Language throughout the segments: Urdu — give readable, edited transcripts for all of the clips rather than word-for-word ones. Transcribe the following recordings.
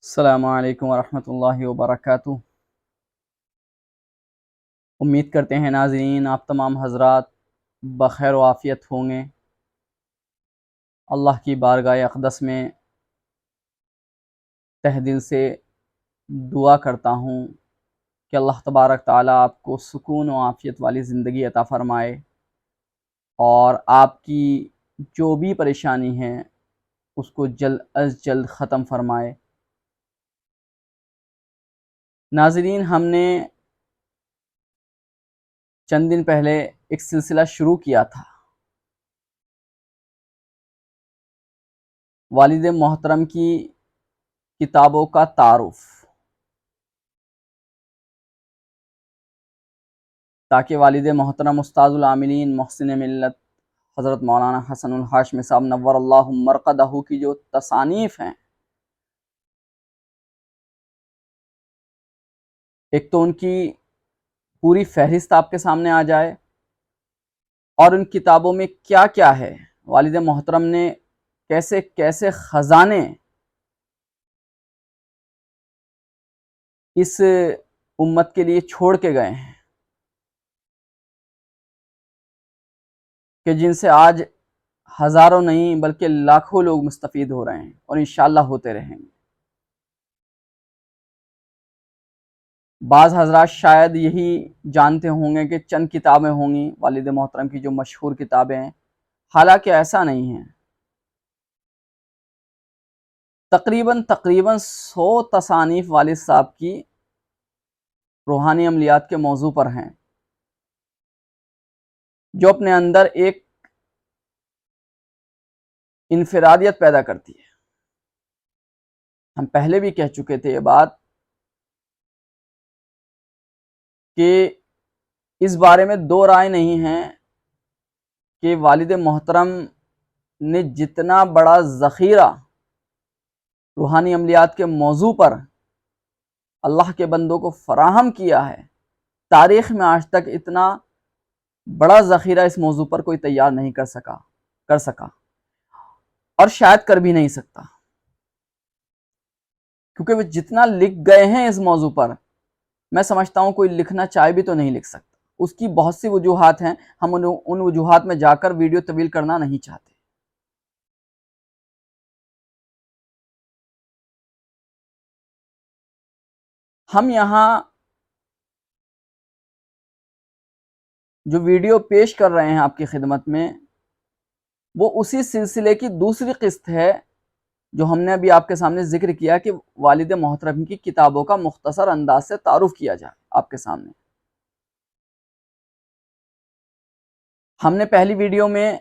السلام علیکم ورحمۃ اللہ وبرکاتہ۔ امید کرتے ہیں ناظرین آپ تمام حضرات بخیر و عافیت ہوں گے۔ اللہ کی بارگاہ اقدس میں تہ دل سے دعا کرتا ہوں کہ اللہ تبارک تعالیٰ آپ کو سکون و عافیت والی زندگی عطا فرمائے اور آپ کی جو بھی پریشانی ہے اس کو جلد از جلد ختم فرمائے۔ ناظرین، ہم نے چند دن پہلے ایک سلسلہ شروع کیا تھا، والد محترم کی کتابوں کا تعارف، تاکہ والد محترم استاذ العاملین محسن ملت حضرت مولانا حسن الہاشمی صاحب نور اللہ مرقدہ کی جو تصانیف ہیں، ایک تو ان کی پوری فہرست آپ کے سامنے آ جائے اور ان کتابوں میں کیا کیا ہے، والد محترم نے کیسے کیسے خزانے اس امت کے لیے چھوڑ کے گئے ہیں کہ جن سے آج ہزاروں نہیں بلکہ لاکھوں لوگ مستفید ہو رہے ہیں اور انشاءاللہ ہوتے رہیں گے۔ بعض حضرات شاید یہی جانتے ہوں گے کہ چند کتابیں ہوں گی والد محترم کی جو مشہور کتابیں ہیں، حالانکہ ایسا نہیں ہے۔ تقریباً 100 تصانیف والد صاحب کی روحانی عملیات کے موضوع پر ہیں، جو اپنے اندر ایک انفرادیت پیدا کرتی ہے۔ ہم پہلے بھی کہہ چکے تھے یہ بات کہ اس بارے میں دو رائے نہیں ہیں کہ والد محترم نے جتنا بڑا ذخیرہ روحانی عملیات کے موضوع پر اللہ کے بندوں کو فراہم کیا ہے، تاریخ میں آج تک اتنا بڑا ذخیرہ اس موضوع پر کوئی تیار نہیں کر سکا اور شاید کر بھی نہیں سکتا، کیونکہ وہ جتنا لکھ گئے ہیں اس موضوع پر، میں سمجھتا ہوں کوئی لکھنا چاہے بھی تو نہیں لکھ سکتا۔ اس کی بہت سی وجوہات ہیں، ہم ان وجوہات میں جا کر ویڈیو طویل کرنا نہیں چاہتے۔ ہم یہاں جو ویڈیو پیش کر رہے ہیں آپ کی خدمت میں، وہ اسی سلسلے کی دوسری قسط ہے جو ہم نے ابھی آپ کے سامنے ذکر کیا کہ والد محترم کی کتابوں کا مختصر انداز سے تعارف کیا جائے آپ کے سامنے۔ ہم نے پہلی ویڈیو میں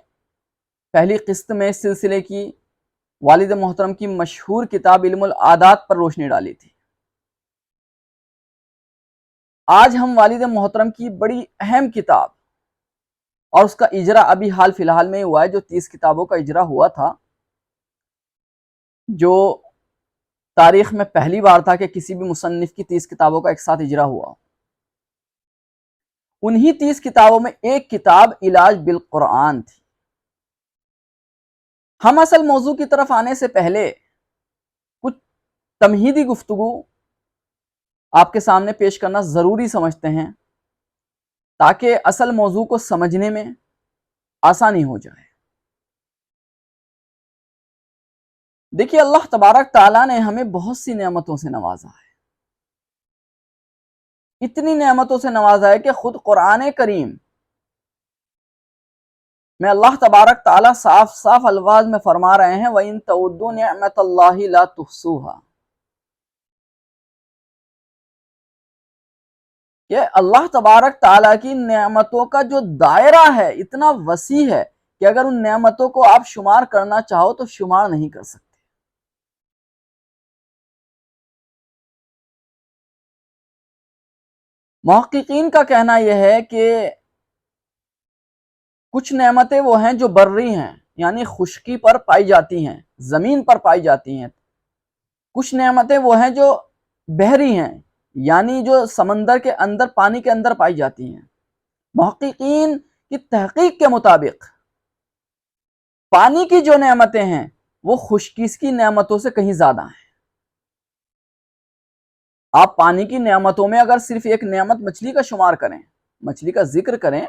پہلی قسط میں اس سلسلے کی والد محترم کی مشہور کتاب علم العادات پر روشنی ڈالی تھی۔ آج ہم والد محترم کی بڑی اہم کتاب اور اس کا اجرا ابھی حال فی الحال میں ہوا ہے، جو 30 کتابوں کا اجرا ہوا تھا، جو تاریخ میں پہلی بار تھا کہ کسی بھی مصنف کی 30 کتابوں کا ایک ساتھ اجرا ہوا۔ انہی 30 کتابوں میں ایک کتاب علاج بالقرآن تھی۔ ہم اصل موضوع کی طرف آنے سے پہلے کچھ تمہیدی گفتگو آپ کے سامنے پیش کرنا ضروری سمجھتے ہیں تاکہ اصل موضوع کو سمجھنے میں آسانی ہو جائے۔ دیکھیے، اللہ تبارک تعالیٰ نے ہمیں بہت سی نعمتوں سے نوازا ہے، اتنی نعمتوں سے نوازا ہے کہ خود قرآن کریم میں اللہ تبارک تعالیٰ صاف صاف الفاظ میں فرما رہے ہیں وَإِن تَعُدُّوا نِعْمَتَ اللَّهِ لَا تُحْصُوهَا، کہ اللہ تبارک تعالیٰ کی نعمتوں کا جو دائرہ ہے اتنا وسیع ہے کہ اگر ان نعمتوں کو آپ شمار کرنا چاہو تو شمار نہیں کر سکتے۔ محققین کا کہنا یہ ہے کہ کچھ نعمتیں وہ ہیں جو بری ہیں، یعنی خشکی پر پائی جاتی ہیں، زمین پر پائی جاتی ہیں۔ کچھ نعمتیں وہ ہیں جو بحری ہیں، یعنی جو سمندر کے اندر، پانی کے اندر پائی جاتی ہیں۔ محققین کی تحقیق کے مطابق پانی کی جو نعمتیں ہیں وہ خشکی کی نعمتوں سے کہیں زیادہ ہیں۔ آپ پانی کی نعمتوں میں اگر صرف ایک نعمت مچھلی کا شمار کریں، مچھلی کا ذکر کریں،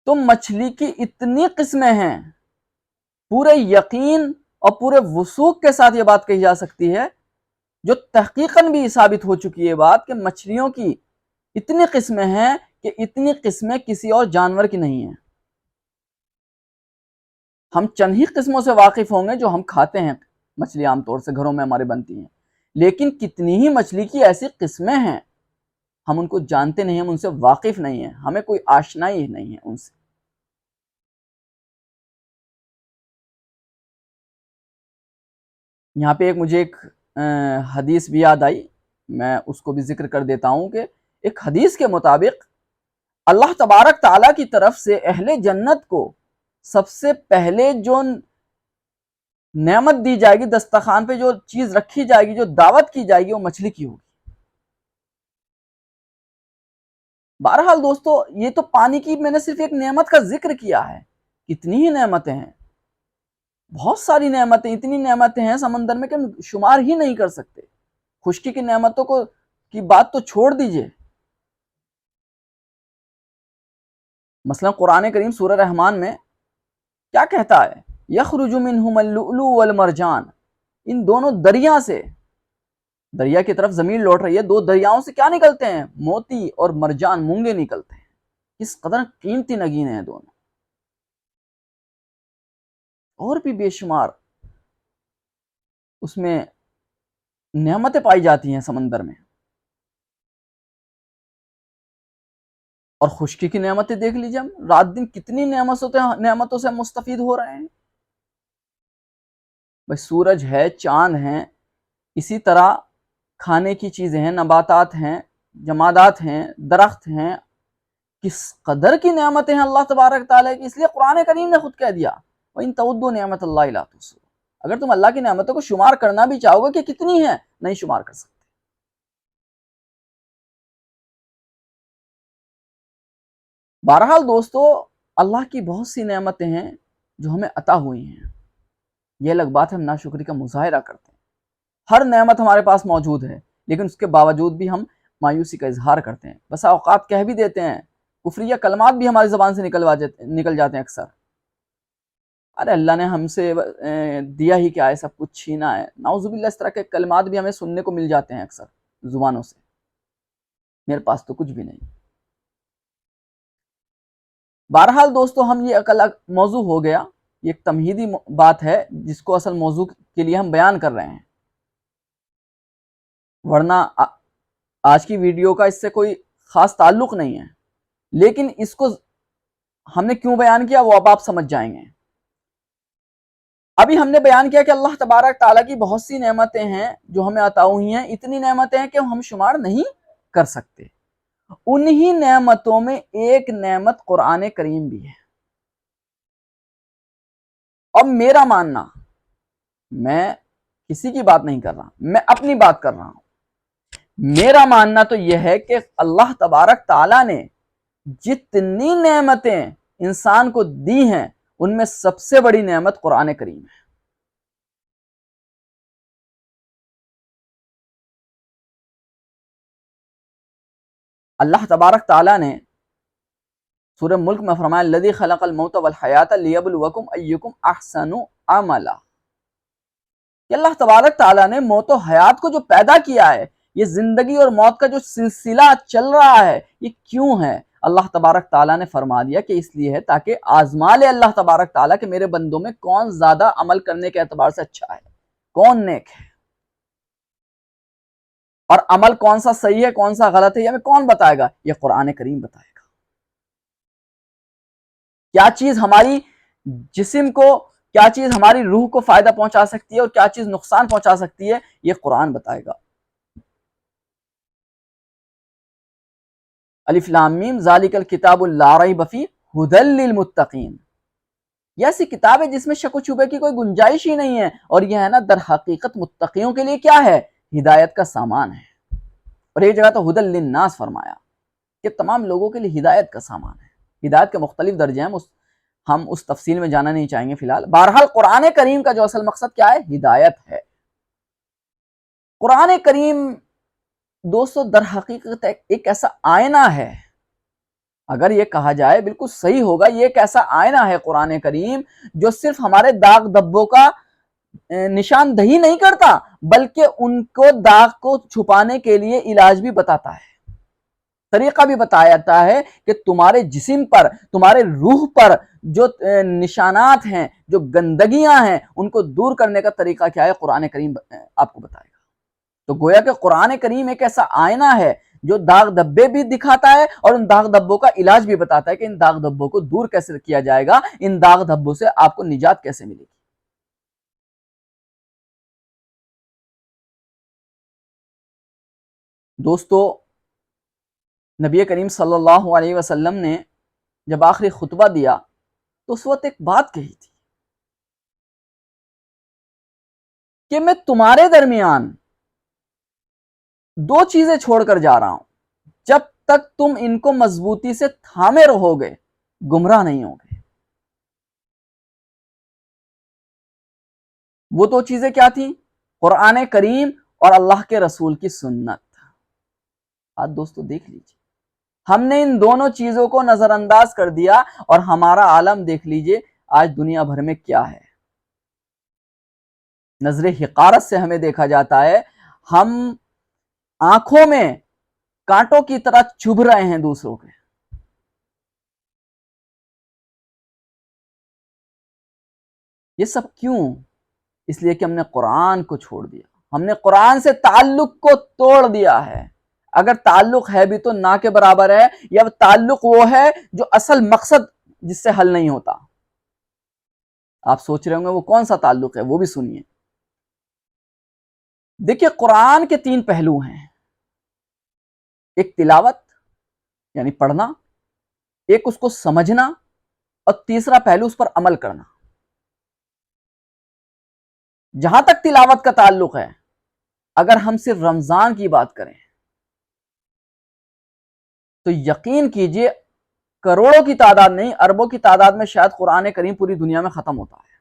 تو مچھلی کی اتنی قسمیں ہیں، پورے یقین اور پورے وثوق کے ساتھ یہ بات کہی جا سکتی ہے، جو تحقیقاً بھی ثابت ہو چکی ہے بات، کہ مچھلیوں کی اتنی قسمیں ہیں کہ اتنی قسمیں کسی اور جانور کی نہیں ہیں۔ ہم چند ہی قسموں سے واقف ہوں گے جو ہم کھاتے ہیں، مچھلی عام طور سے گھروں میں ہمارے بنتی ہیں، لیکن کتنی ہی مچھلی کی ایسی قسمیں ہیں، ہم ان کو جانتے نہیں، ہم ان سے واقف نہیں ہیں، ہمیں کوئی آشنائی نہیں ہے ان سے۔ یہاں پہ مجھے ایک حدیث بھی یاد آئی، میں اس کو بھی ذکر کر دیتا ہوں، کہ ایک حدیث کے مطابق اللہ تبارک تعالیٰ کی طرف سے اہل جنت کو سب سے پہلے جو نعمت دی جائے گی، دسترخوان پہ جو چیز رکھی جائے گی، جو دعوت کی جائے گی، وہ مچھلی کی ہوگی۔ بہرحال دوستو، یہ تو پانی کی میں نے صرف ایک نعمت کا ذکر کیا ہے، کتنی ہی نعمتیں ہیں، بہت ساری نعمتیں، اتنی نعمتیں ہیں سمندر میں کہ ہم شمار ہی نہیں کر سکتے۔ خشکی کی نعمتوں کی بات تو چھوڑ دیجئے، مثلا قرآن کریم سورہ رحمان میں کیا کہتا ہے؟ یخرج منہم اللؤلؤ والمرجان، ان دونوں دریا سے، دریا کی طرف زمین لوٹ رہی ہے، دو دریاؤں سے کیا نکلتے ہیں؟ موتی اور مرجان، مونگے نکلتے ہیں۔ کس قدر قیمتی نگینے ہیں دونوں، اور بھی بے شمار اس میں نعمتیں پائی جاتی ہیں سمندر میں۔ اور خشکی کی نعمتیں دیکھ لیجئے، ہم رات دن کتنی نعمتوں سے مستفید ہو رہے ہیں۔ بھئی سورج ہے، چاند ہیں، اسی طرح کھانے کی چیزیں ہیں، نباتات ہیں، جمادات ہیں، درخت ہیں، کس قدر کی نعمتیں ہیں اللہ تبارک تعالیٰ کی۔ اس لیے قرآن کریم نے خود کہہ دیا وَإِن تَعُدُّوا نِعْمَتَ اللَّهِ لَا تُحْصُوهَا، اگر تم اللہ کی نعمتوں کو شمار کرنا بھی چاہو گے کہ کتنی ہیں، نہیں شمار کر سکتے۔ بہرحال دوستو، اللہ کی بہت سی نعمتیں ہیں جو ہمیں عطا ہوئی ہیں، یہ الگ بات ہے ہم ناشکری کا مظاہرہ کرتے ہیں۔ ہر نعمت ہمارے پاس موجود ہے، لیکن اس کے باوجود بھی ہم مایوسی کا اظہار کرتے ہیں، بسا اوقات کہہ بھی دیتے ہیں، کفریہ کلمات بھی ہماری زبان سے نکل جاتے ہیں اکثر، ارے اللہ نے ہم سے دیا ہی کیا ہے، سب کچھ چھینا ہے، نعوذ باللہ، اس طرح کے کلمات بھی ہمیں سننے کو مل جاتے ہیں اکثر زبانوں سے، میرے پاس تو کچھ بھی نہیں۔ بہرحال دوستو، ہم یہ الگ موضوع ہو گیا، یہ ایک تمہیدی بات ہے جس کو اصل موضوع کے لیے ہم بیان کر رہے ہیں، ورنہ آج کی ویڈیو کا اس سے کوئی خاص تعلق نہیں ہے، لیکن اس کو ہم نے کیوں بیان کیا وہ اب آپ سمجھ جائیں گے۔ ابھی ہم نے بیان کیا کہ اللہ تبارک تعالیٰ کی بہت سی نعمتیں ہیں جو ہمیں عطا ہوئی ہیں، اتنی نعمتیں ہیں کہ ہم شمار نہیں کر سکتے۔ انہی نعمتوں میں ایک نعمت قرآن کریم بھی ہے۔ اب میرا ماننا، میں کسی کی بات نہیں کر رہا، میں اپنی بات کر رہا ہوں، میرا ماننا تو یہ ہے کہ اللہ تبارک تعالیٰ نے جتنی نعمتیں انسان کو دی ہیں، ان میں سب سے بڑی نعمت قرآن کریم ہے۔ اللہ تبارک تعالیٰ نے سورہ ملک میں فرمایا الذی خلق الموت والحیات لیبلوکم ایکم احسن عملا، کہ اللہ تبارک تعالیٰ نے موت و حیات کو جو پیدا کیا ہے، یہ زندگی اور موت کا جو سلسلہ چل رہا ہے، یہ کیوں ہے؟ اللہ تبارک تعالیٰ نے فرما دیا کہ اس لیے ہے تاکہ آزما لے اللہ تبارک تعالیٰ کہ میرے بندوں میں کون زیادہ عمل کرنے کے اعتبار سے اچھا ہے، کون نیک ہے، اور عمل کون سا صحیح ہے کون سا غلط ہے یہ ہمیں کون بتائے گا؟ یہ قرآن کریم بتائے گا۔ کیا چیز ہماری جسم کو، کیا چیز ہماری روح کو فائدہ پہنچا سکتی ہے اور کیا چیز نقصان پہنچا سکتی ہے، یہ قرآن بتائے گا۔ الف لام میم ذالک الکتاب لا ریب فیہ ھدی للمتقین، یہ ایسی کتاب ہے جس میں شک و شبہ کی کوئی گنجائش ہی نہیں ہے، اور یہ ہے نا در حقیقت متقیوں کے لیے کیا ہے؟ ہدایت کا سامان ہے۔ اور ایک جگہ تو ھدی للناس فرمایا کہ تمام لوگوں کے لیے ہدایت کا سامان ہے۔ ہدایت کے مختلف درجے ہیں، ہم اس تفصیل میں جانا نہیں چاہیں گے فی الحال۔ بہرحال قرآن کریم کا جو اصل مقصد کیا ہے؟ ہدایت ہے۔ قرآن کریم دوستو در حقیقت ایک ایسا آئینہ ہے، اگر یہ کہا جائے بالکل صحیح ہوگا، یہ ایک ایسا آئینہ ہے قرآن کریم جو صرف ہمارے داغ دھبوں کا نشاندہی نہیں کرتا، بلکہ ان کو داغ کو چھپانے کے لیے علاج بھی بتاتا ہے، طریقہ بھی بتایا جاتا ہے کہ تمہارے جسم پر، تمہارے روح پر جو نشانات ہیں، جو گندگیاں ہیں، ان کو دور کرنے کا طریقہ کیا ہے، قرآن کریم آپ کو بتائے گا۔ تو گویا کہ قرآن کریم ایک ایسا آئینہ ہے جو داغ دھبے بھی دکھاتا ہے اور ان داغ دھبوں کا علاج بھی بتاتا ہے کہ ان داغ دھبوں کو دور کیسے کیا جائے گا، ان داغ دھبوں سے آپ کو نجات کیسے ملے گی۔ دوستو، نبی کریم صلی اللہ علیہ وسلم نے جب آخری خطبہ دیا تو اس وقت ایک بات کہی تھی کہ میں تمہارے درمیان دو چیزیں چھوڑ کر جا رہا ہوں، جب تک تم ان کو مضبوطی سے تھامے رہو گے گمراہ نہیں ہوگے۔ وہ دو چیزیں کیا تھیں؟ قرآن کریم اور اللہ کے رسول کی سنت۔ آج دوستو دیکھ لیجئے، ہم نے ان دونوں چیزوں کو نظر انداز کر دیا اور ہمارا عالم دیکھ لیجئے آج دنیا بھر میں کیا ہے۔ نظر حقارت سے ہمیں دیکھا جاتا ہے، ہم آنکھوں میں کانٹوں کی طرح چبھ رہے ہیں دوسروں کے۔ یہ سب کیوں؟ اس لیے کہ ہم نے قرآن کو چھوڑ دیا، ہم نے قرآن سے تعلق کو توڑ دیا ہے۔ اگر تعلق ہے بھی تو نہ کے برابر ہے، یا تعلق وہ ہے جو اصل مقصد جس سے حل نہیں ہوتا۔ آپ سوچ رہے ہوں گے وہ کون سا تعلق ہے، وہ بھی سنیے۔ دیکھیے، قرآن کے تین پہلو ہیں، ایک تلاوت یعنی پڑھنا، ایک اس کو سمجھنا، اور تیسرا پہلو اس پر عمل کرنا۔ جہاں تک تلاوت کا تعلق ہے، اگر ہم صرف رمضان کی بات کریں تو یقین کیجئے کروڑوں کی تعداد نہیں، اربوں کی تعداد میں شاید قرآن کریم پوری دنیا میں ختم ہوتا ہے۔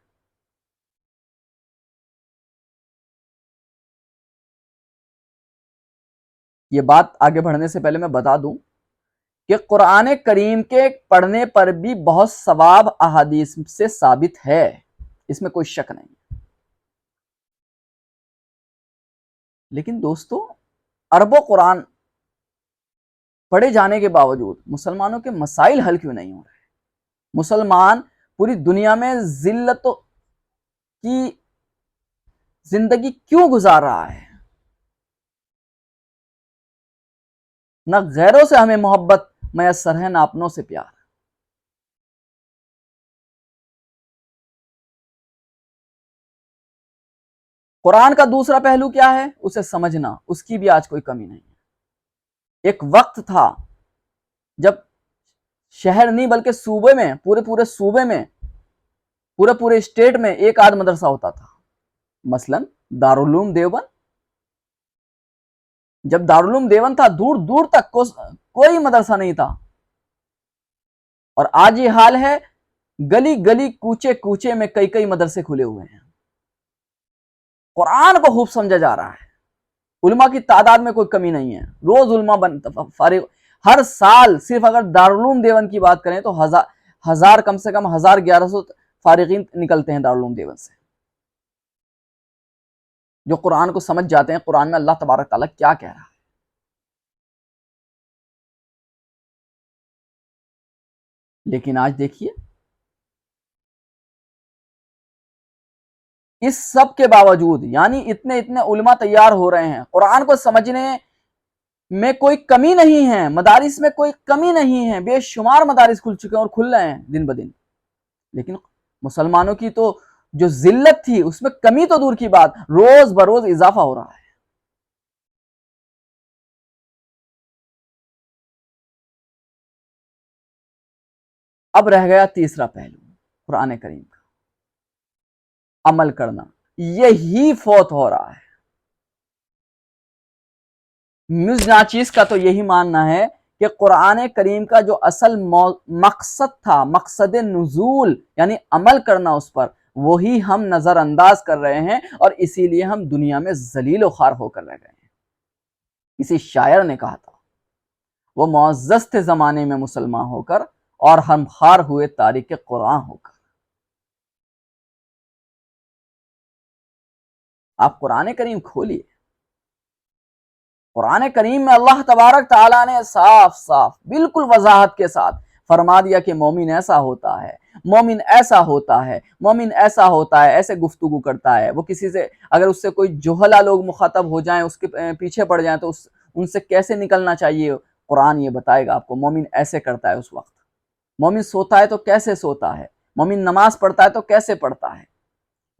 یہ بات آگے بڑھنے سے پہلے میں بتا دوں کہ قرآن کریم کے پڑھنے پر بھی بہت ثواب احادیث سے ثابت ہے، اس میں کوئی شک نہیں۔ لیکن دوستو، اربوں قرآن پڑھے جانے کے باوجود مسلمانوں کے مسائل حل کیوں نہیں ہو رہے؟ مسلمان پوری دنیا میں ذلت کی زندگی کیوں گزار رہا ہے؟ نہ غیروں سے ہمیں محبت میسر ہے، نہ اپنوں سے پیار۔ قرآن کا دوسرا پہلو کیا ہے؟ اسے سمجھنا، اس کی بھی آج کوئی کمی نہیں ہے۔ ایک وقت تھا جب شہر نہیں بلکہ صوبے میں، پورے صوبے میں، پورے اسٹیٹ میں ایک آدھ مدرسہ ہوتا تھا، مثلا دارالعلوم دیوبند۔ جب دارالعلوم دیوبند تھا، دور دور تک کوئی مدرسہ نہیں تھا، اور آج یہ حال ہے، گلی گلی کوچے کوچے میں کئی مدرسے کھلے ہوئے ہیں۔ قرآن کو خوب سمجھا جا رہا ہے، علماء کی تعداد میں کوئی کمی نہیں ہے، روز علماء فارغ، ہر سال صرف اگر دارالعلوم دیوبند کی بات کریں تو ہزار کم سے کم 1100 فارغین نکلتے ہیں دارالعلوم دیوبند سے، جو قرآن کو سمجھ جاتے ہیں قرآن میں اللہ تبارک تعالیٰ کیا کہہ رہا ہے۔ لیکن آج دیکھیے، اس سب کے باوجود، یعنی اتنے علماء تیار ہو رہے ہیں، قرآن کو سمجھنے میں کوئی کمی نہیں ہے، مدارس میں کوئی کمی نہیں ہے، بے شمار مدارس کھل چکے ہیں اور کھل رہے ہیں دن بدن، لیکن مسلمانوں کی تو جو ذلت تھی اس میں کمی تو دور کی بات، روز بروز اضافہ ہو رہا ہے۔ اب رہ گیا تیسرا پہلو قرآن کریم کا، عمل کرنا، یہی فوت ہو رہا ہے۔ میوز ناچیز کا تو یہی ماننا ہے کہ قرآن کریم کا جو اصل مقصد تھا، مقصد نزول یعنی عمل کرنا اس پر، وہی ہم نظر انداز کر رہے ہیں، اور اسی لیے ہم دنیا میں ذلیل و خوار ہو کر رہ گئے ہیں۔ کسی شاعر نے کہا تھا، وہ معزز تھے زمانے میں مسلمان ہو کر، اور ہم خوار ہوئے تارک قرآن ہو کر۔ آپ قرآن کریم کھولیے، قرآن کریم میں اللہ تبارک تعالیٰ نے صاف صاف بالکل وضاحت کے ساتھ فرما دیا کہ مومن ایسا ہوتا ہے، مومن ایسا ہوتا ہے، مومن ایسا ہوتا ہے، ایسے گفتگو کرتا ہے۔ وہ کسی سے اگر اس سے کوئی جوہلا لوگ مخاطب ہو جائیں، اس کے پیچھے پڑ جائیں، تو ان سے کیسے نکلنا چاہیے، قرآن یہ بتائے گا آپ کو۔ مومن ایسے کرتا ہے اس وقت، مومن سوتا ہے تو کیسے سوتا ہے، مومن نماز پڑھتا ہے تو کیسے پڑھتا ہے،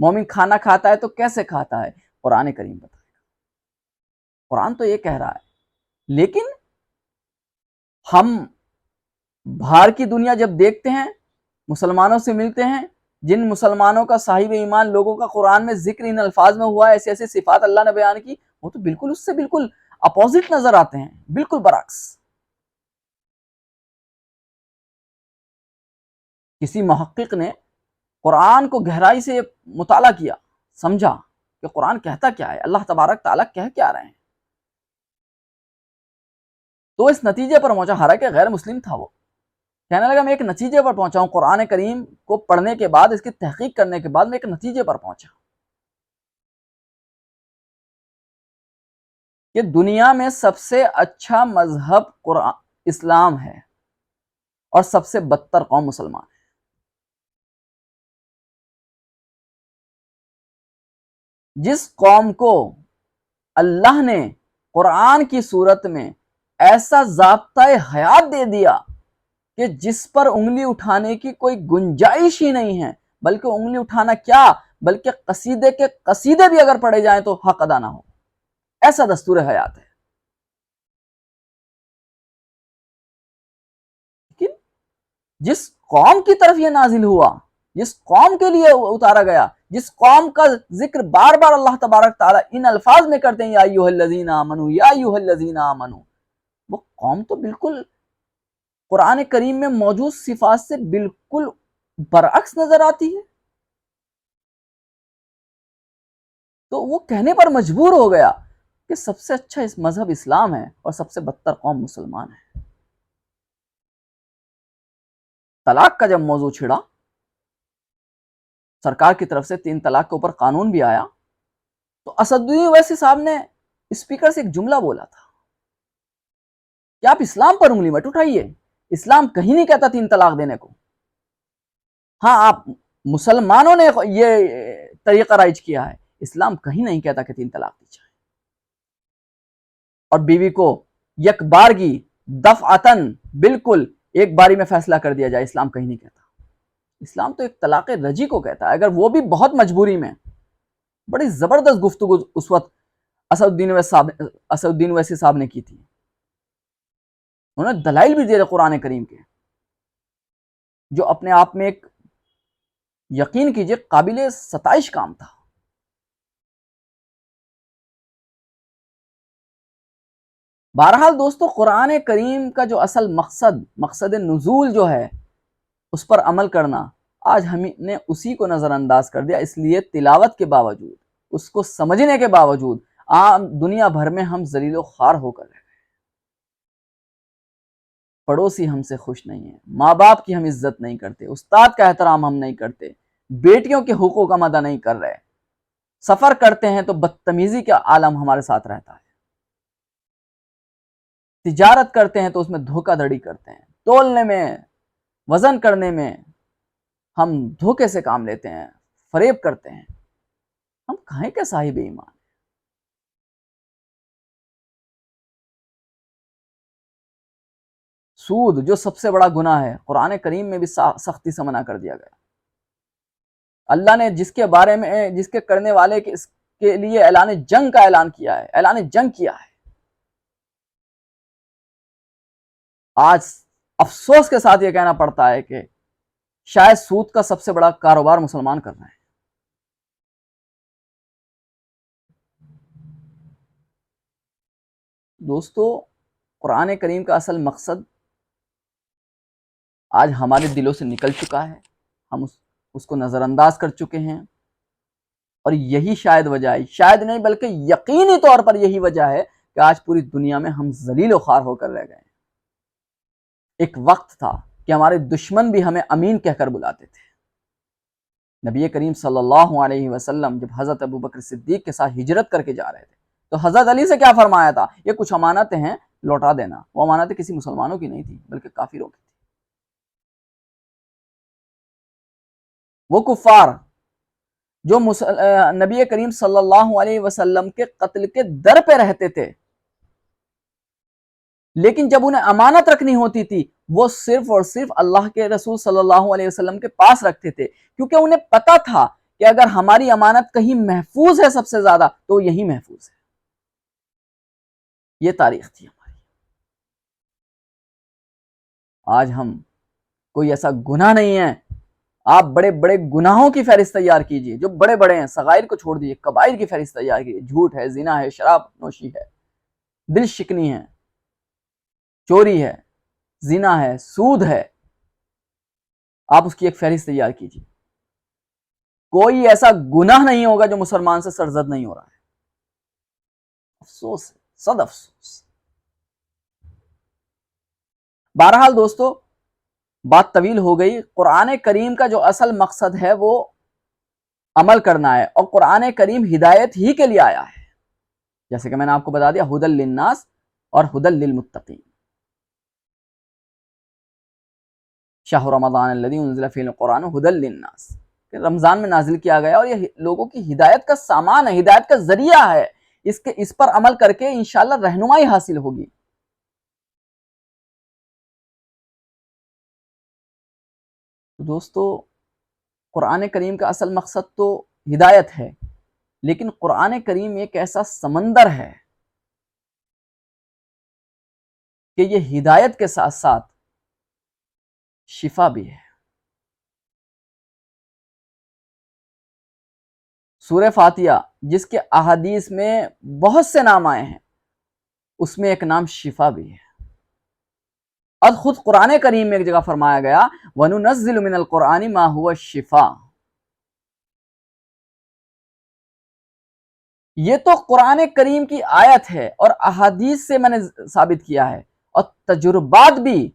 مومن کھانا کھاتا ہے تو کیسے کھاتا ہے، قرآن کریم بتائے گا۔ قرآن تو یہ کہہ رہا ہے، لیکن ہم باہر کی دنیا جب دیکھتے ہیں، مسلمانوں سے ملتے ہیں، جن مسلمانوں کا صاحب ایمان لوگوں کا قرآن میں ذکر ان الفاظ میں ہوا ہے، ایسی ایسی صفات اللہ نے بیان کی، وہ تو بالکل اس سے بالکل اپوزٹ نظر آتے ہیں، بالکل برعکس۔ کسی محقق نے قرآن کو گہرائی سے مطالعہ کیا، سمجھا کہ قرآن کہتا کیا ہے، اللہ تبارک تعالیٰ کہہ کیا رہے ہیں، تو اس نتیجے پر پہنچا، حالانکہ غیر مسلم تھا وہ، کہنے لگا میں ایک نتیجے پر پہنچا ہوں، قرآن کریم کو پڑھنے کے بعد، اس کی تحقیق کرنے کے بعد میں ایک نتیجے پر پہنچا کہ دنیا میں سب سے اچھا مذہب اسلام ہے، اور سب سے بدتر قوم مسلمان ہے۔ جس قوم کو اللہ نے قرآن کی صورت میں ایسا ضابطۂ حیات دے دیا کہ جس پر انگلی اٹھانے کی کوئی گنجائش ہی نہیں ہے، بلکہ انگلی اٹھانا کیا، بلکہ قصیدے کے قصیدے بھی اگر پڑھے جائیں تو حق ادا نہ ہو، ایسا دستور حیات ہے۔ لیکن جس قوم کی طرف یہ نازل ہوا، جس قوم کے لیے اتارا گیا، جس قوم کا ذکر بار بار اللہ تبارک تعالیٰ ان الفاظ میں کرتے ہیں، یا ایھا الذین آمنوا، یا ایھا الذین آمنوا، وہ قوم تو بالکل قرآن کریم میں موجود صفات سے بالکل برعکس نظر آتی ہے۔ تو وہ کہنے پر مجبور ہو گیا کہ سب سے اچھا اس مذہب اسلام ہے، اور سب سے بدتر قوم مسلمان ہے۔ طلاق کا جب موضوع چھڑا، سرکار کی طرف سے 3 طلاق کے اوپر قانون بھی آیا، تو اسد الدین اویسی صاحب نے اسپیکر سے ایک جملہ بولا تھا کہ آپ اسلام پر انگلی مت اٹھائیے، اسلام کہیں نہیں کہتا 3 طلاق دینے کو۔ ہاں، آپ مسلمانوں نے یہ طریقہ رائج کیا ہے، اسلام کہیں نہیں کہتا کہ 3 طلاق دی جائے، اور بیوی کو یک بارگی دفعتاً بالکل ایک باری میں فیصلہ کر دیا جائے، اسلام کہیں نہیں کہتا۔ اسلام تو ایک طلاق رجی کو کہتا ہے، اگر وہ بھی بہت مجبوری میں۔ بڑی زبردست گفتگو اس وقت اسد الدین اویسی صاحب نے کی تھی، انہوں نے دلائل بھی دیے قرآن کریم کے، جو اپنے آپ میں ایک یقین کیجئے قابل ستائش کام تھا۔ بہرحال دوستو، قرآن کریم کا جو اصل مقصد نزول جو ہے، اس پر عمل کرنا، آج ہم نے اسی کو نظر انداز کر دیا۔ اس لیے تلاوت کے باوجود، اس کو سمجھنے کے باوجود، عام دنیا بھر میں ہم ذلیل و خوار ہو کر رہ گئے۔ پڑوسی ہم سے خوش نہیں ہیں، ماں باپ کی ہم عزت نہیں کرتے، استاد کا احترام ہم نہیں کرتے، بیٹیوں کے حقوق ہم ادا نہیں کر رہے، سفر کرتے ہیں تو بدتمیزی کا عالم ہمارے ساتھ رہتا ہے، تجارت کرتے ہیں تو اس میں دھوکہ دھڑی کرتے ہیں، تولنے میں، وزن کرنے میں ہم دھوکے سے کام لیتے ہیں، فریب کرتے ہیں۔ ہم کہیں کے صاحب ایمان؟ سود جو سب سے بڑا گناہ ہے، قرآن کریم میں بھی سختی سے منع کر دیا گیا۔ اللہ نے جس کے بارے میں، جس کے کرنے والے کے لیے اعلان جنگ کا اعلان کیا ہے، اعلان جنگ کیا ہے۔ آج افسوس کے ساتھ یہ کہنا پڑتا ہے کہ شاید سود کا سب سے بڑا کاروبار مسلمان کر رہے ہیں۔ دوستو، قرآن کریم کا اصل مقصد آج ہمارے دلوں سے نکل چکا ہے، ہم اس کو نظر انداز کر چکے ہیں، اور یہی شاید وجہ ہے، شاید نہیں بلکہ یقینی طور پر یہی وجہ ہے کہ آج پوری دنیا میں ہم ذلیل و خوار ہو کر رہ گئے ہیں۔ ایک وقت تھا کہ ہمارے دشمن بھی ہمیں امین کہہ کر بلاتے تھے۔ نبی کریم صلی اللہ علیہ وسلم جب حضرت ابوبکر صدیق کے ساتھ ہجرت کر کے جا رہے تھے تو حضرت علی سے کیا فرمایا تھا؟ یہ کچھ امانتیں ہیں، لوٹا دینا۔ وہ امانتیں کسی مسلمانوں کی نہیں تھی بلکہ کافروں کی تھی۔ وہ کفار جو نبی کریم صلی اللہ علیہ وسلم کے قتل کے در پہ رہتے تھے، لیکن جب انہیں امانت رکھنی ہوتی تھی وہ صرف اور صرف اللہ کے رسول صلی اللہ علیہ وسلم کے پاس رکھتے تھے، کیونکہ انہیں پتا تھا کہ اگر ہماری امانت کہیں محفوظ ہے سب سے زیادہ تو یہی محفوظ ہے۔ یہ تاریخ تھی ہماری۔ آج ہم کوئی ایسا گناہ نہیں ہے، آپ بڑے بڑے گناہوں کی فہرست تیار کیجئے جو بڑے بڑے ہیں، صغائر کو چھوڑ دیجئے، کبائر کی فہرست تیار کیجئے، جھوٹ ہے، زنا ہے، شراب نوشی ہے، دل شکنی ہے، چوری ہے، زنا ہے، سود ہے، آپ اس کی ایک فہرست تیار کیجئے۔ کوئی ایسا گناہ نہیں ہوگا جو مسلمان سے سرزد نہیں ہو رہا ہے۔ افسوس ہے، صد افسوس۔ بہرحال دوستو، بات طویل ہو گئی۔ قرآن کریم کا جو اصل مقصد ہے وہ عمل کرنا ہے، اور قرآن کریم ہدایت ہی کے لیے آیا ہے، جیسے کہ میں نے آپ کو بتا دیا، ہدی للناس اور ہدی للمتقین۔ شہر رمضان الذی انزل فیہ القرآن ہدی للناس، رمضان میں نازل کیا گیا اور یہ لوگوں کی ہدایت کا سامان ہے، ہدایت کا ذریعہ ہے۔ اس پر عمل کر کے انشاءاللہ رہنمائی حاصل ہوگی۔ دوستو، قرآن کریم کا اصل مقصد تو ہدایت ہے، لیکن قرآن کریم ایک ایسا سمندر ہے کہ یہ ہدایت کے ساتھ ساتھ شفا بھی ہے۔ سورہ فاتحہ جس کے احادیث میں بہت سے نام آئے ہیں، اس میں ایک نام شفا بھی ہے، اور خود قرآن کریم میں ایک جگہ فرمایا گیا وَنُنَزِّلُ مِنَ الْقُرْآنِ مَا هُوَ شِفَا۔ یہ تو قرآن کریم کی آیت ہے اور احادیث سے میں نے ثابت کیا ہے، اور تجربات بھی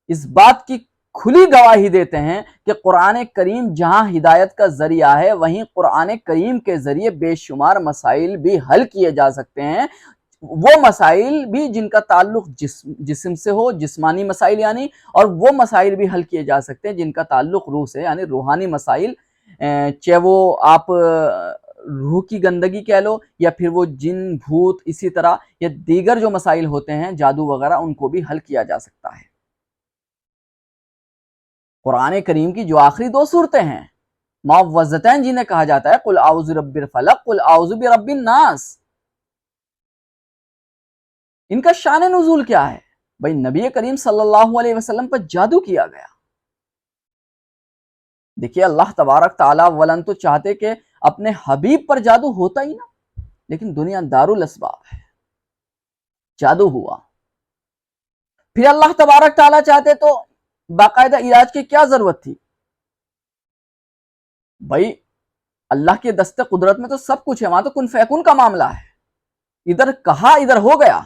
اس بات کی کھلی گواہی دیتے ہیں کہ قرآن کریم جہاں ہدایت کا ذریعہ ہے وہیں قرآن کریم کے ذریعے بے شمار مسائل بھی حل کیے جا سکتے ہیں، وہ مسائل بھی جن کا تعلق جسم سے ہو، جسمانی مسائل یعنی، اور وہ مسائل بھی حل کیے جا سکتے ہیں جن کا تعلق روح سے یعنی روحانی مسائل، چاہے وہ آپ روح کی گندگی کہہ لو یا پھر وہ جن بھوت اسی طرح یا دیگر جو مسائل ہوتے ہیں جادو وغیرہ، ان کو بھی حل کیا جا سکتا ہے۔ قرآن کریم کی جو آخری دو صورتیں ہیں معوذتین جنہیں کہا جاتا ہے، قل اعوذ برب الفلق قل اعوذ برب الناس، ان کا شان نزول کیا ہے؟ بھئی نبی کریم صلی اللہ علیہ وسلم پر جادو کیا گیا۔ دیکھیے اللہ تبارک تعالیٰ ولن تو چاہتے کہ اپنے حبیب پر جادو ہوتا ہی نہ، لیکن دنیا دارالاسباب ہے، جادو ہوا۔ پھر اللہ تبارک تعالیٰ چاہتے تو باقاعدہ علاج کی کیا ضرورت تھی؟ بھائی اللہ کے دست قدرت میں تو سب کچھ ہے، وہاں تو کن فیکن کا معاملہ ہے، ادھر کہا ادھر ہو گیا۔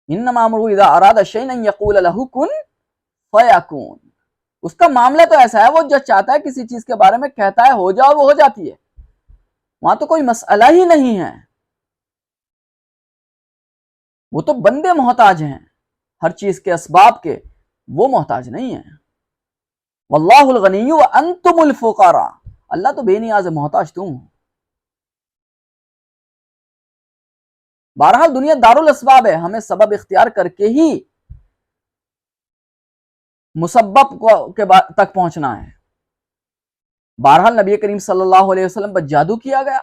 انما امرہ اذا اراد شیئا ان یقول له کن فیکون، اس کا معاملہ تو ایسا ہے، وہ جو چاہتا ہے کسی چیز کے بارے میں کہتا ہے ہو جاؤ، وہ ہو جاتی ہے، وہاں تو کوئی مسئلہ ہی نہیں ہے۔ وہ تو بندے محتاج ہیں ہر چیز کے اسباب کے، وہ محتاج نہیں ہیں۔ واللہ الغنی وانتم الفقراء، اللہ تو بے نیاز ہے، محتاج تم۔ بہرحال دنیا دارالاسباب ہے، ہمیں سبب اختیار کر کے ہی مسبب کے تک پہنچنا ہے۔ بہرحال نبی کریم صلی اللہ علیہ وسلم پر جادو کیا گیا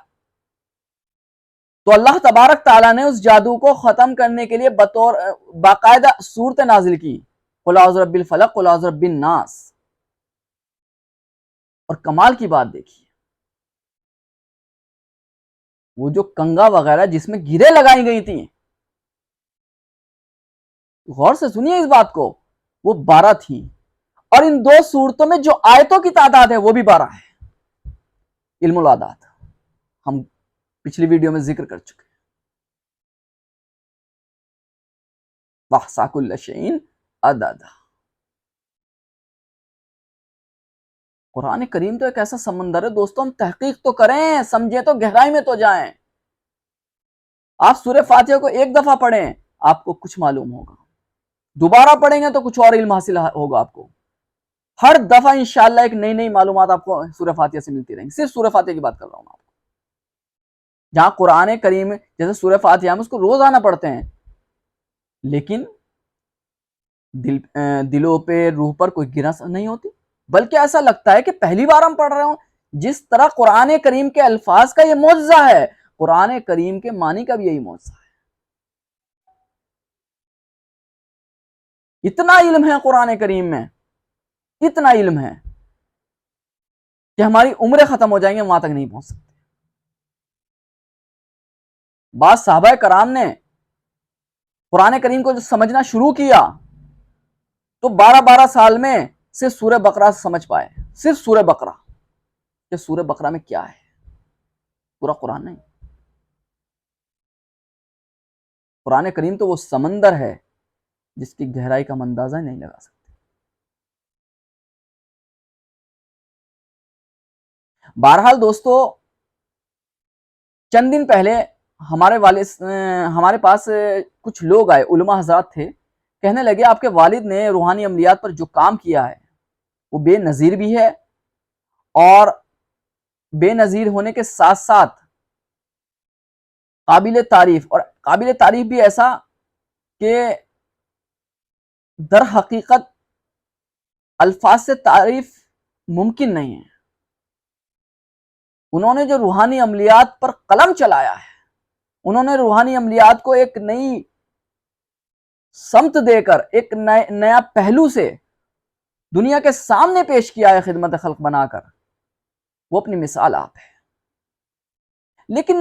تو اللہ تبارک تعالیٰ نے اس جادو کو ختم کرنے کے لیے بطور باقاعدہ صورتیں نازل کی، قل اعوذ برب الفلق قل اعوذ برب الناس۔ اور کمال کی بات دیکھیے، وہ جو کنگا وغیرہ جس میں گرے لگائی گئی تھیں، غور سے سنیے اس بات کو، وہ 12 تھیں، اور ان دو صورتوں میں جو آیتوں کی تعداد ہے وہ بھی 12 ہے. علم العادات ہم پچھلی ویڈیو میں ذکر کر چکے. وَأَحْصَىٰ كُلَّ شَيْءٍ عَدَدًا. قرآن کریم تو ایک ایسا سمندر ہے دوستوں، ہم تحقیق تو کریں، سمجھیں تو گہرائی میں تو جائیں. آپ سورہ فاتحہ کو ایک دفعہ پڑھیں آپ کو کچھ معلوم ہوگا، دوبارہ پڑھیں گے تو کچھ اور علم حاصل ہوگا آپ کو. ہر دفعہ انشاءاللہ ایک نئی نئی معلومات آپ کو سورہ فاتحہ سے ملتی رہیں گی. صرف سورہ فاتحہ کی بات کر رہا ہوں آپ کو. جہاں قرآن کریم جیسے سورہ فاتحہ ہم اس کو روزانہ پڑھتے ہیں، لیکن دلوں پہ، روح پر کوئی گرا نہیں ہوتی، بلکہ ایسا لگتا ہے کہ پہلی بار ہم پڑھ رہے ہوں. جس طرح قرآن کریم کے الفاظ کا یہ معجزہ ہے، قرآن کریم کے معنی کا بھی یہی معجزہ ہے. اتنا علم ہے قرآن کریم میں، اتنا علم ہے کہ ہماری عمریں ختم ہو جائیں گے وہاں تک نہیں پہنچ سکتے. بعض صحابہ کرام نے قرآن کریم کو جو سمجھنا شروع کیا تو 12 سال میں صرف سورہ بقرہ سمجھ پائے. صرف سورہ بقرہ، کہ سورہ بقرہ میں کیا ہے، پورا قرآن نہیں. قرآن کریم تو وہ سمندر ہے جس کی گہرائی کا ہم اندازہ نہیں لگا سکتے. بہرحال دوستو، چند دن پہلے ہمارے پاس کچھ لوگ آئے، علماء حضرات تھے، کہنے لگے آپ کے والد نے روحانی عملیات پر جو کام کیا ہے وہ بے نظیر بھی ہے، اور بے نظیر ہونے کے ساتھ ساتھ قابل تعریف، اور قابل تعریف بھی ایسا کہ در حقیقت الفاظ سے تعریف ممکن نہیں ہے. انہوں نے جو روحانی عملیات پر قلم چلایا ہے، انہوں نے روحانی عملیات کو ایک نئی سمت دے کر، ایک نیا پہلو سے دنیا کے سامنے پیش کیا ہے خدمت خلق بنا کر، وہ اپنی مثال آپ ہے. لیکن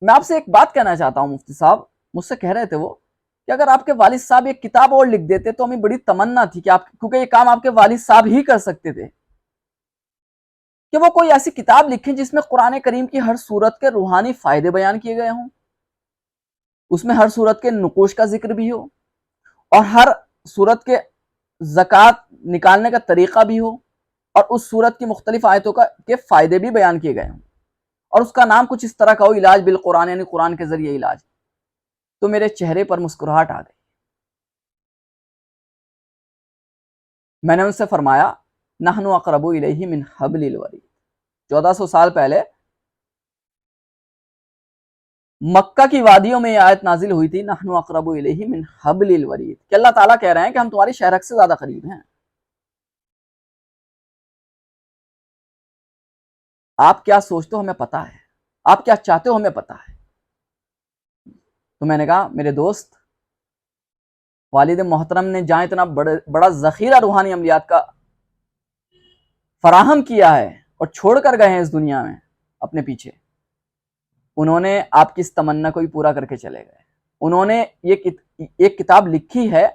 میں آپ سے ایک بات کہنا چاہتا ہوں مفتی صاحب، مجھ سے کہہ رہے تھے وہ کہ اگر آپ کے والد صاحب ایک کتاب اور لکھ دیتے تو ہمیں بڑی تمنا تھی کہ کیونکہ یہ کام آپ کے والد صاحب ہی کر سکتے تھے، کہ وہ کوئی ایسی کتاب لکھیں جس میں قرآن کریم کی ہر صورت کے روحانی فائدے بیان کیے گئے ہوں، اس میں ہر صورت کے نقوش کا ذکر بھی ہو، اور ہر صورت کے زکوٰۃ نکالنے کا طریقہ بھی ہو، اور اس صورت کی مختلف آیتوں کے فائدے بھی بیان کیے گئے ہوں، اور اس کا نام کچھ اس طرح کا ہو، علاج بالقرآن، یعنی قرآن کے ذریعے علاج. تو میرے چہرے پر مسکراہٹ آ گئی. میں نے ان سے فرمایا نحن اقرب الیہ من حبل الورید. 1400 سال پہلے مکہ کی وادیوں میں یہ آیت نازل ہوئی تھی، نحن اقرب الیہ من حبل الورید، کہ اللہ تعالیٰ کہہ رہے ہیں کہ ہم تمہاری شہرک سے زیادہ قریب ہیں. آپ کیا سوچتے ہو ہمیں پتا ہے، آپ کیا چاہتے ہو ہمیں پتا ہے. تو میں نے کہا میرے دوست، والد محترم نے جہاں اتنا بڑا ذخیرہ روحانی عملیات کا فراہم کیا ہے اور چھوڑ کر گئے ہیں اس دنیا میں اپنے پیچھے، انہوں نے آپ کی اس تمنا کو بھی پورا کر کے چلے گئے. انہوں نے ایک کتاب لکھی ہے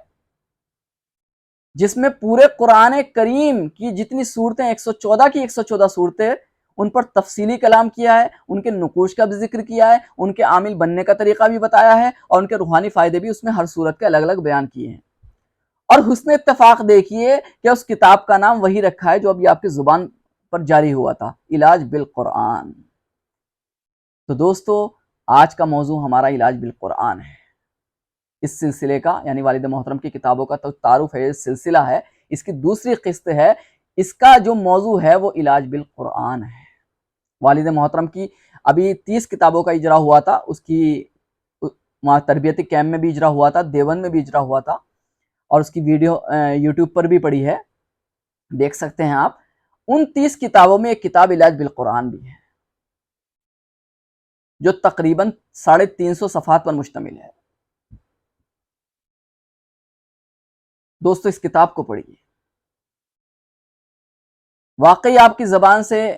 جس میں پورے قرآن کریم کی جتنی صورتیں 114 کی 114 صورتیں، ان پر تفصیلی کلام کیا ہے، ان کے نقوش کا بھی ذکر کیا ہے، ان کے عامل بننے کا طریقہ بھی بتایا ہے، اور ان کے روحانی فائدے بھی اس میں ہر صورت کے الگ الگ بیان کیے ہیں. اور حسن اتفاق دیکھیے کہ اس کتاب کا نام وہی رکھا ہے جو ابھی آپ کی زبان پر جاری ہوا تھا، علاج بالقرآن. تو دوستو، آج کا موضوع ہمارا علاج بالقرآن ہے. اس سلسلے کا، یعنی والد محترم کی کتابوں کا تو تعارف ہے، سلسلہ ہے، اس کی دوسری قسط ہے، اس کا جو موضوع ہے وہ علاج بالقرآن ہے. والد محترم کی ابھی 30 کتابوں کا اجرا ہوا تھا، اس کی تربیتی کیمپ میں بھی اجرا ہوا تھا، دیوبند میں بھی اجرا ہوا تھا، اور اس کی ویڈیو یوٹیوب پر بھی پڑی ہے، دیکھ سکتے ہیں آپ. ان 30 کتابوں میں ایک کتاب علاج بالقرآن بھی ہے جو تقریباً 350 صفحات پر مشتمل ہے. دوستو اس کتاب کو پڑھیے، واقعی آپ کی زبان سے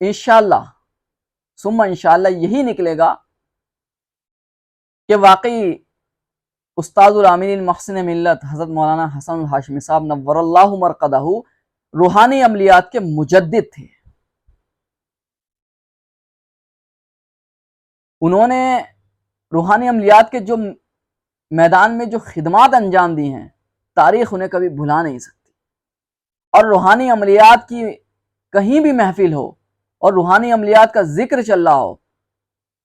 انشاءاللہ ثم انشاءاللہ یہی نکلے گا کہ واقعی استاد العاملین محسن ملت حضرت مولانا حسن الہاشمی صاحب نور اللہ مرقدہ روحانی عملیات کے مجدد تھے. انہوں نے روحانی عملیات کے جو میدان میں جو خدمات انجام دی ہیں تاریخ انہیں کبھی بھلا نہیں سکتی. اور روحانی عملیات کی کہیں بھی محفل ہو اور روحانی عملیات کا ذکر چل رہا ہو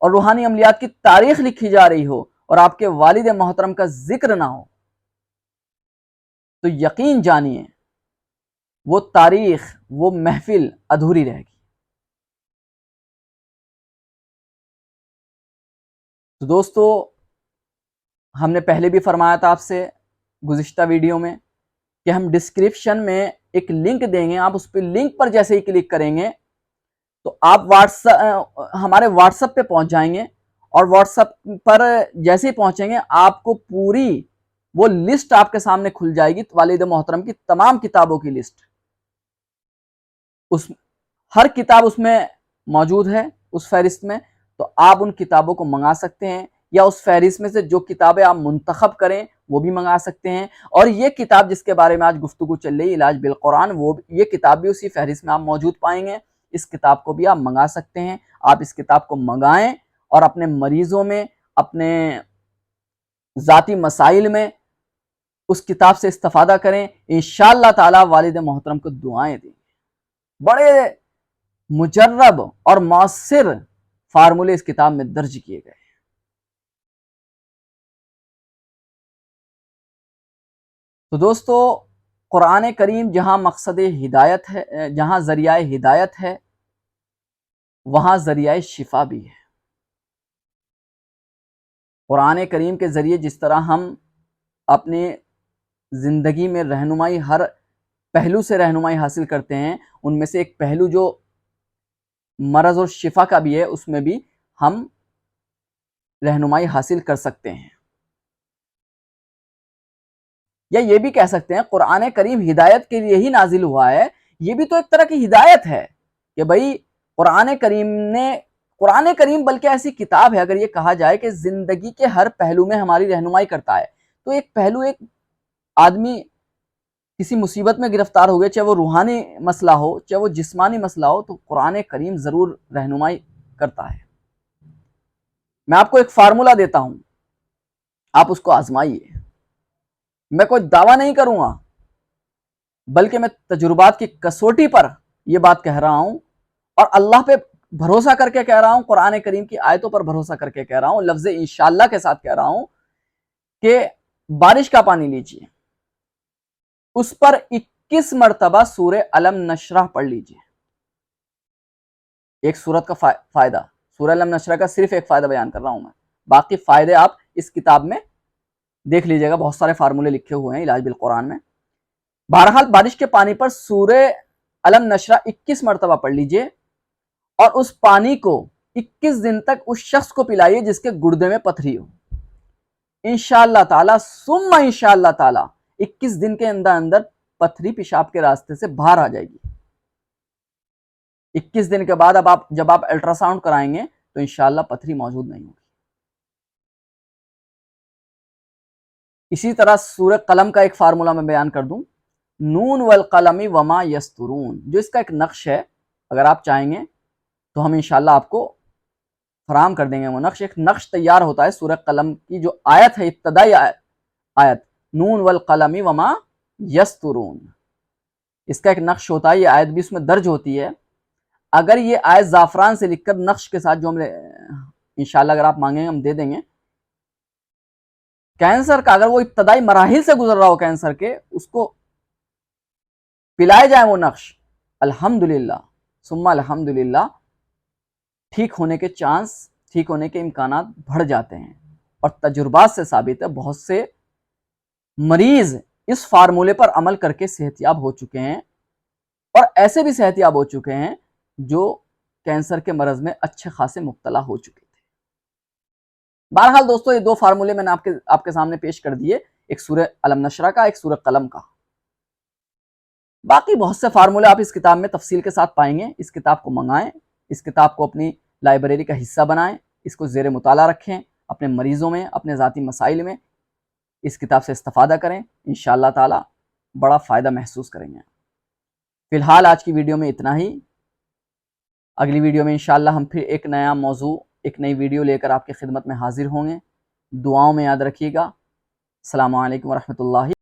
اور روحانی عملیات کی تاریخ لکھی جا رہی ہو اور آپ کے والد محترم کا ذکر نہ ہو تو یقین جانیے وہ تاریخ وہ محفل ادھوری رہے گی. تو دوستو ہم نے پہلے بھی فرمایا تھا آپ سے گزشتہ ویڈیو میں کہ ہم ڈسکرپشن میں ایک لنک دیں گے, آپ اس پہ لنک پر جیسے ہی کلک کریں گے تو آپ ہمارے واٹس ایپ پہ پہنچ جائیں گے, اور واٹس ایپ پر جیسے ہی پہنچیں گے آپ کو پوری وہ لسٹ آپ کے سامنے کھل جائے گی, والد محترم کی تمام کتابوں کی لسٹ. ہر کتاب اس میں موجود ہے اس فہرست میں, تو آپ ان کتابوں کو منگا سکتے ہیں, یا اس فہرست میں سے جو کتابیں آپ منتخب کریں وہ بھی منگا سکتے ہیں. اور یہ کتاب جس کے بارے میں آج گفتگو چل رہی ہے علاج بالقرآن, یہ کتاب بھی اسی فہرست میں آپ موجود پائیں گے. اس کتاب کو بھی آپ منگا سکتے ہیں. آپ اس کتاب کو منگائیں اور اپنے مریضوں میں, اپنے ذاتی مسائل میں اس کتاب سے استفادہ کریں. انشاءاللہ تعالی والد محترم کو دعائیں دیں. بڑے مجرب اور مؤثر فارمولے اس کتاب میں درج کیے گئے. تو دوستو قرآن کریم جہاں مقصد ہدایت ہے, جہاں ذریعہ ہدایت ہے, وہاں ذریعہ شفا بھی ہے. قرآن کریم کے ذریعے جس طرح ہم اپنے زندگی میں رہنمائی, ہر پہلو سے رہنمائی حاصل کرتے ہیں, ان میں سے ایک پہلو جو مرض اور شفا کا بھی ہے, اس میں بھی ہم رہنمائی حاصل کر سکتے ہیں. یا یہ بھی کہہ سکتے ہیں قرآن کریم ہدایت کے لیے ہی نازل ہوا ہے. یہ بھی تو ایک طرح کی ہدایت ہے کہ بھائی قرآن کریم بلکہ ایسی کتاب ہے, اگر یہ کہا جائے کہ زندگی کے ہر پہلو میں ہماری رہنمائی کرتا ہے, تو ایک پہلو, ایک آدمی کسی مصیبت میں گرفتار ہو گئے, چاہے وہ روحانی مسئلہ ہو چاہے وہ جسمانی مسئلہ ہو, تو قرآن کریم ضرور رہنمائی کرتا ہے. میں آپ کو ایک فارمولا دیتا ہوں, آپ اس کو آزمائیے. میں کوئی دعویٰ نہیں کروں گا بلکہ میں تجربات کی کسوٹی پر یہ بات کہہ رہا ہوں, اور اللہ پہ بھروسہ کر کے کہہ رہا ہوں, قرآن کریم کی آیتوں پر بھروسہ کر کے کہہ رہا ہوں, لفظ انشاءاللہ کے ساتھ کہہ رہا ہوں کہ بارش کا پانی لیجئے, اس پر 21 مرتبہ سورہ علم نشرح پڑھ لیجئے. ایک سورت کا فائدہ, سورہ علم نشرح کا صرف ایک فائدہ بیان کر رہا ہوں میں, باقی فائدے آپ اس کتاب میں دیکھ لیجئے گا, بہت سارے فارمولے لکھے ہوئے ہیں علاج بالقرآن میں. بہرحال بارش کے پانی پر سورہ علم نشرح 21 مرتبہ پڑھ لیجئے, اور اس پانی کو 21 دن تک اس شخص کو پلائیے جس کے گردے میں پتھری ہو. انشاءاللہ تعالی ثم انشاءاللہ تعالی 21 دن کے اندر پتھری پیشاب کے راستے سے باہر آ جائے گی. 21 دن کے بعد جب آپ الٹرا ساؤنڈ کرائیں گے تو انشاءاللہ پتھری موجود نہیں ہوگی. اسی طرح سورہ قلم کا ایک فارمولا میں بیان کر دوں, نون والقلم وما یسطرون, جو اس کا ایک نقش ہے, اگر آپ چاہیں گے تو ہم انشاءاللہ آپ کو فراہم کر دیں گے. وہ ایک نقش تیار ہوتا ہے سورہ قلم کی جو آیت ہے, ابتدائی آیت, نون والقلم وما یسطرون, اس کا ایک نقش ہوتا ہے, یہ آیت بھی اس میں درج ہوتی ہے. اگر یہ آیت زعفران سے لکھ کر نقش کے ساتھ, جو ہم انشاءاللہ اگر آپ مانگیں گے ہم دے دیں گے, کینسر کا اگر وہ ابتدائی مراحل سے گزر رہا ہو کینسر کے, اس کو پلائے جائیں وہ نقش, الحمدللہ ثم الحمدللہ ٹھیک ہونے کے چانس, ٹھیک ہونے کے امکانات بڑھ جاتے ہیں. اور تجربات سے ثابت ہے بہت سے مریض اس فارمولے پر عمل کر کے صحت یاب ہو چکے ہیں, اور ایسے بھی صحت یاب ہو چکے ہیں جو کینسر کے مرض میں اچھے خاصے مبتلا ہو چکے تھے. بہرحال دوستو یہ دو فارمولے میں نے آپ کے سامنے پیش کر دیے, ایک سورہ علم نشرح کا, ایک سورہ قلم کا. باقی بہت سے فارمولے آپ اس کتاب میں تفصیل کے ساتھ پائیں گے. اس کتاب کو منگائیں, اس کتاب کو اپنی لائبریری کا حصہ بنائیں, اس کو زیر مطالعہ رکھیں, اپنے مریضوں میں, اپنے ذاتی مسائل میں اس کتاب سے استفادہ کریں، انشاءاللہ تعالی بڑا فائدہ محسوس کریں گے۔ فی الحال آج کی ویڈیو میں اتنا ہی، اگلی ویڈیو میں انشاءاللہ ہم پھر ایک نیا موضوع، ایک نئی ویڈیو لے کر آپ کی خدمت میں حاضر ہوں گے۔ دعاؤں میں یاد رکھیے گا۔ السلام علیکم ورحمۃ اللہ